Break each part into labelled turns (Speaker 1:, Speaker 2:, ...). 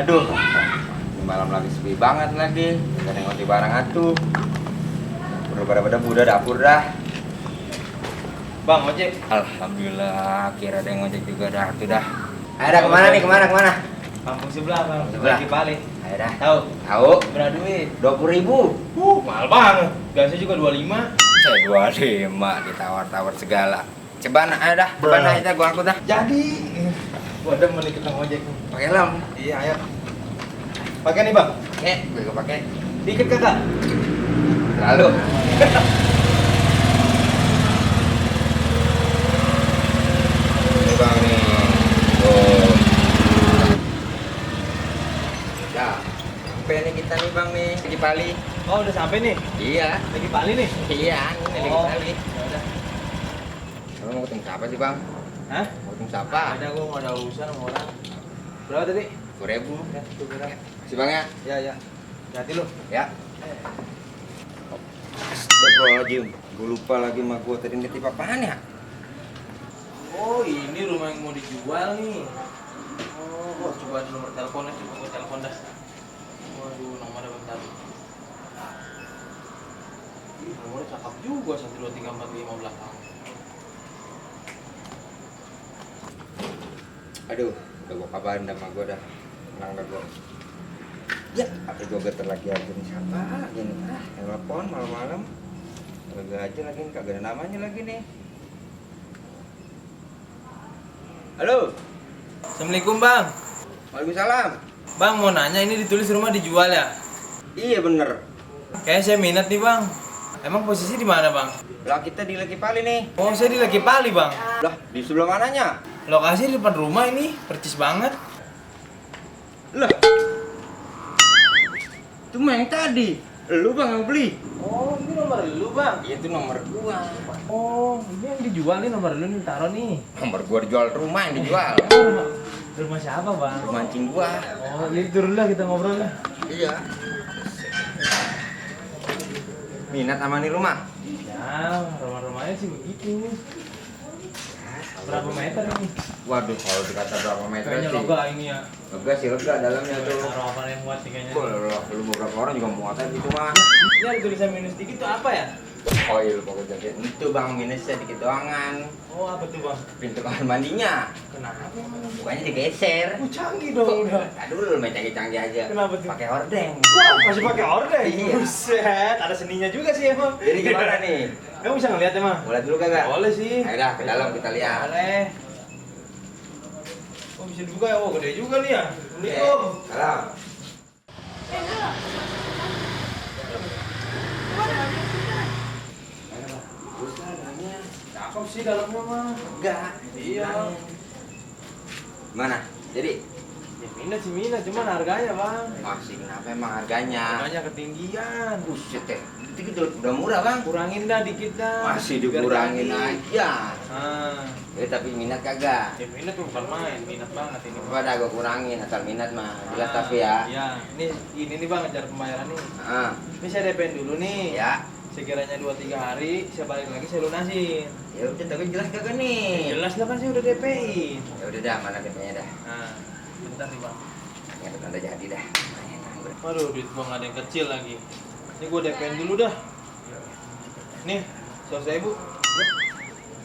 Speaker 1: Aduh, ini malam lagi sepi banget lagi. Gak ada yang ngoti barang atuh. Udah udah dapur dah.
Speaker 2: Bang, ojek.
Speaker 1: Alhamdulillah, kira ada yang ngojek juga dah. Tuh dah. Ayo dah, kemana nih? Kemana?
Speaker 2: Kampung sebelah, Bang.
Speaker 1: Sebelah.
Speaker 2: Lagi balik.
Speaker 1: Ayo dah.
Speaker 2: Tahu?
Speaker 1: Tahu.
Speaker 2: Berapa duit?
Speaker 1: 20.000.
Speaker 2: Mahal banget. Biasanya juga 25.
Speaker 1: Saya 25 ditawar-tawar segala. Cebana, ayo dah. Cebana aja gua angkut dah.
Speaker 2: Jadi, gua demen nih kita ngojek.
Speaker 1: Pakai helm.
Speaker 2: Iya, ayo. Pakai nih, Bang.
Speaker 1: Gue kepake.
Speaker 2: Dikit kakak.
Speaker 1: Terlalu. Ini bang nih. Oh. Ya, sampai nih kita nih bang nih di Bali.
Speaker 2: Oh, udah sampai nih.
Speaker 1: Iya,
Speaker 2: Lagi Bali nih.
Speaker 1: iya, ini lagi
Speaker 2: Oh.
Speaker 1: Bali.
Speaker 2: Ya udah.
Speaker 1: Kamu mau ketemu siapa sih bang?
Speaker 2: Hah?
Speaker 1: Mau ketemu siapa?
Speaker 2: Ada gua mau ada urusan sama orang. Berapa tadi?
Speaker 1: 2.000.
Speaker 2: Ya, tuh berapa?
Speaker 1: Si bang ya?
Speaker 2: Ya. Hati lu.
Speaker 1: Ya. Astagfirullahaladzim, gue lupa lagi sama gue tadi ngetip apaan ya?
Speaker 2: Oh, ini rumah yang mau dijual nih. Oh, coba ada nomor teleponnya, coba gua telepon dah. Waduh, nomornya bentar. Ih, nomornya cakep juga, 12345 belakang.
Speaker 1: Aduh, udah gue kabarin sama gue dah. Tenang dah gue. Ya, apa gue geter lagi aja nih siapa lagi nih? Yang telepon malam-malam. Kagak aja lagi nih, kagak ada namanya lagi nih. Halo.
Speaker 2: Assalamualaikum, Bang.
Speaker 1: Waalaikumsalam.
Speaker 2: Bang, mau nanya, ini ditulis rumah dijual ya?
Speaker 1: Iya bener.
Speaker 2: Kayaknya saya minat nih, Bang. Emang posisi di mana, Bang?
Speaker 1: Lah kita di Laki Pali nih.
Speaker 2: Oh, saya di Laki Pali, Bang.
Speaker 1: Lah di sebelah mananya?
Speaker 2: Lokasi di depan rumah ini, percis banget.
Speaker 1: Lah. Cuma yang tadi. Lu bang yang beli.
Speaker 2: Oh, ini nomor lu, Bang.
Speaker 1: Iya itu nomor gua.
Speaker 2: Oh, ini yang dijual nih, nomor lu nih, taruh nih.
Speaker 1: Nomor gua dijual, rumah yang dijual.
Speaker 2: Rumah siapa, Bang?
Speaker 1: Rumah mancing gua.
Speaker 2: Oh, ini turun lah kita ngobrol lah.
Speaker 1: Iya. Minat sama nih rumah?
Speaker 2: Ya, rumah-rumahnya sih begitu. Berapa meter ini?
Speaker 1: Waduh, kalau dikata berapa meter
Speaker 2: Kayaknya
Speaker 1: sih?
Speaker 2: lega ini ya.
Speaker 1: Lega sih, lega dalamnya tuh.
Speaker 2: Taruh apa yang muat sih kayaknya.
Speaker 1: Belum beberapa orang juga muat aja gitu mah.
Speaker 2: Ini ada tulisan minus dikit tuh apa ya?
Speaker 1: Oil pokoknya gitu. Itu bang minusnya dikit doangan.
Speaker 2: Oh, apa tuh, Bang?
Speaker 1: Pintu kamar mandinya.
Speaker 2: Kenapa?
Speaker 1: Bukannya digeser.
Speaker 2: Canggih dong udah.
Speaker 1: Aduh, lu main canggih-canggih aja.
Speaker 2: Kenapa tuh?
Speaker 1: Pakai hordeng.
Speaker 2: Wah, masih pakai orden.
Speaker 1: Iya.
Speaker 2: Buset, ada seninya juga sih emang.
Speaker 1: Jadi gimana nih?
Speaker 2: Kamu bisa ngeliat emang?
Speaker 1: Mulai dulu kagak?
Speaker 2: Boleh sih.
Speaker 1: Ayo dah, ke dalam kita lihat.
Speaker 2: Boleh. Oh, bisa dibuka ya? Oh, gede juga nih ya.
Speaker 1: Oke,
Speaker 2: Assalamualaikum.
Speaker 1: salam.
Speaker 2: Cakep sih dalamnya mah.
Speaker 1: Enggak.
Speaker 2: Iya.
Speaker 1: Gimana? Jadi?
Speaker 2: Ya minat, cuman harganya, Bang.
Speaker 1: Masih kenapa emang harganya?
Speaker 2: Harganya ketinggian.
Speaker 1: Buset deh. Itu gitu, udah murah bang.
Speaker 2: Kurangin dah dikit dah.
Speaker 1: Masih
Speaker 2: Biar
Speaker 1: dikurangin
Speaker 2: jadi.
Speaker 1: aja.
Speaker 2: Ah,
Speaker 1: Tapi minat kagak?
Speaker 2: ya minat tuh bukan main, minat banget ini.
Speaker 1: Coba dah gue kurangin asal minat mah. Jelas
Speaker 2: Ah,
Speaker 1: tapi ya.
Speaker 2: Iya, ini nih Bang, cara pembayaran nih.
Speaker 1: Ah,
Speaker 2: Ini saya DP dulu nih.
Speaker 1: ya.
Speaker 2: Sekiranya 2-3 hari, saya balik lagi saya lunasin.
Speaker 1: Ya udah tapi jelas kagak nih?
Speaker 2: Jelas lah kan saya udah DP-in.
Speaker 1: Ya udah dah, mana DP-nya dah?
Speaker 2: Nah, bentar nih Bang.
Speaker 1: Ya udah jadi dah.
Speaker 2: Aduh, duit gua nggak ada yang kecil lagi. Ini gua DP-in dulu dah. Nih, 100.000.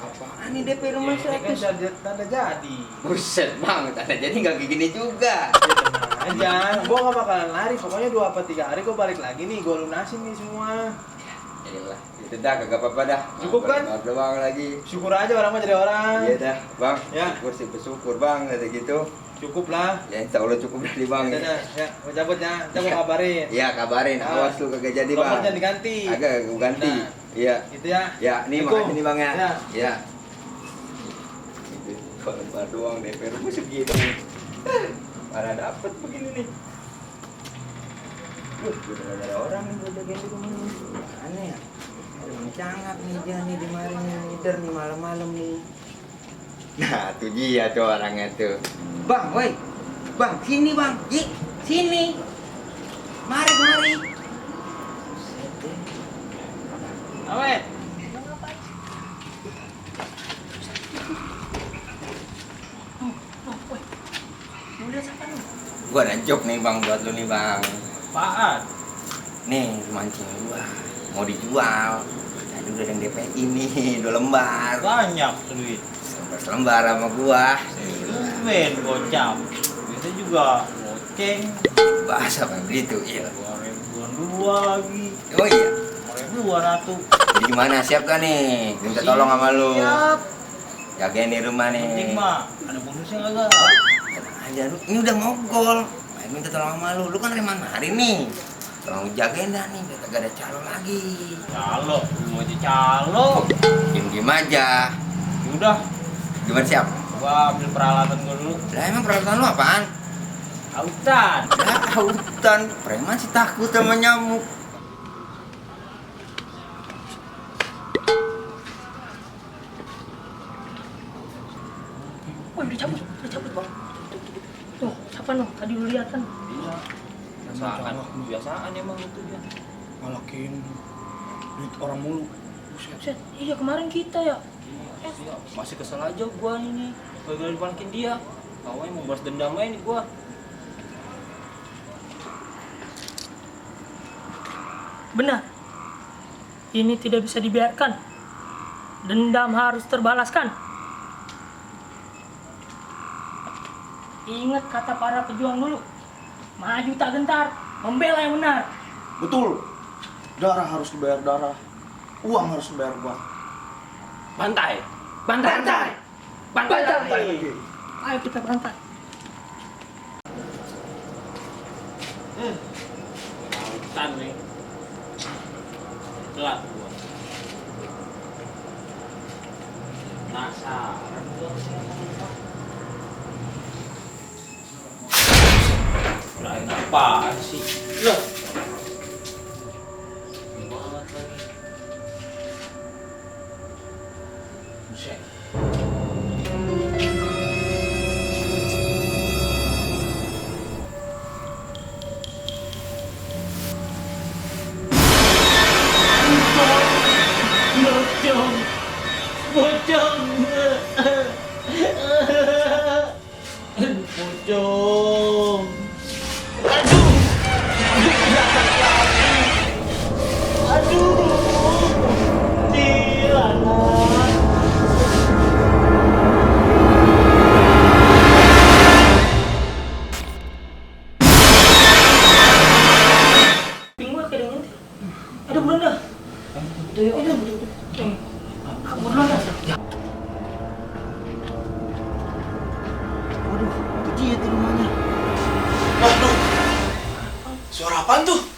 Speaker 1: Apaan nih DP rumah
Speaker 2: Ini kan
Speaker 1: 100?
Speaker 2: tanda jadi.
Speaker 1: Buset bang, tanda jadi nggak kayak gini juga.
Speaker 2: Ya tenang aja, gua nggak bakalan lari. Pokoknya 2-3 hari gua balik lagi nih, gua lunasin nih semua.
Speaker 1: Yalah, itu dah kagak apa-apa dah.
Speaker 2: Cukup kan?
Speaker 1: Maaf doang lagi.
Speaker 2: Syukur aja orang mah jadi orang.
Speaker 1: Iya dah, bang.
Speaker 2: Ya.
Speaker 1: Syukur sih bersyukur bang, kata gitu.
Speaker 2: Cukup lah.
Speaker 1: Ya insya Allah cukup dari bang.
Speaker 2: Ya,
Speaker 1: Ya,
Speaker 2: ya, mau cabut ya. Kita mau kabarin.
Speaker 1: Iya kabarin,
Speaker 2: Ah.
Speaker 1: awas lu kagak jadi
Speaker 2: Nomor
Speaker 1: bang.
Speaker 2: jangan diganti.
Speaker 1: Agak gue ganti.
Speaker 2: Nah.
Speaker 1: Iya.
Speaker 2: Gitu ya.
Speaker 1: Ya, nih
Speaker 2: Assalamualaikum.
Speaker 1: makasih nih bang ya.
Speaker 2: Ya.
Speaker 1: Iya. Kalau bar doang DP rumah segini. Mana dapet begini nih? Udah gak ada orang nih buat jagain di rumah nih. Aneh ya. Ada mencangap nih jangan nih di mari nih ngider nih malam-malam nih. Nah, tuh dia tuh orangnya tuh. Bang, woi. Bang, sini bang. Yi, sini. Mari.
Speaker 2: Awe.
Speaker 3: Mau lihat siapa nih?
Speaker 1: Gua ada job nih bang buat lu nih bang.
Speaker 2: Apaan?
Speaker 1: Nih mancing gua mau dijual. Tadi udah ada yang DPI nih 2 lembar.
Speaker 2: Banyak duit.
Speaker 1: Selembar sama gua.
Speaker 2: Men gocap. Biasa juga goceng.
Speaker 1: Bahasa bang gitu iya.
Speaker 2: 2 ribuan dua lagi.
Speaker 1: Oh iya.
Speaker 2: 5 ribuan atuh.
Speaker 1: Jadi gimana siap gak nih? Minta tolong sama lu.
Speaker 2: Siap.
Speaker 1: Jagain di rumah nih.
Speaker 2: Penting mah ada bonusnya kagak?
Speaker 1: Tenang aja lu. Ini udah mogol. Minta tolong sama lu. Lu kan reman hari nih. Tolong jagain dah nih biar kagak ada calo lagi.
Speaker 2: Calo, lu aja calo.
Speaker 1: Diem aja.
Speaker 2: Udah,
Speaker 1: Gimana siap?
Speaker 2: gua ambil peralatan gua dulu.
Speaker 1: Lah emang peralatan lu apaan?
Speaker 2: Autan.
Speaker 1: Lah hutan. Preman sih takut sama nyamuk.
Speaker 3: Woi, udah cabut bang. Tuh, siapa noh? Tadi lu lihat kan?
Speaker 2: Iya. Biasaan, kebiasaan emang itu dia.
Speaker 4: Malakin duit orang mulu. Buset.
Speaker 3: Set, iya kemarin kita ya.
Speaker 2: Iya, masih kesel aja gua ini. Gagal dibalikin dia. Awalnya mau balas dendam aja nih gua.
Speaker 3: Benar. Ini tidak bisa dibiarkan. Dendam harus terbalaskan. Ingat kata para pejuang dulu. Maju tak gentar, membela yang benar.
Speaker 4: Betul. Darah harus dibayar darah. Uang harus dibayar uang.
Speaker 2: Bantai.
Speaker 3: Ayo kita berantai.
Speaker 2: Autan nih. Telat gua. Penasaran gua. Lain apaan sih? Loh. Banget lagi. Buset. Bocong. Bocong. Aduh. Aduh. Dilana.
Speaker 3: Ping gua kayaknya. Ada bulan dah. Itu yuk. Itu. Kamu duluan dah.
Speaker 4: Waduh, itu dia tuh rumahnya. Waduh. Suara apaan tuh?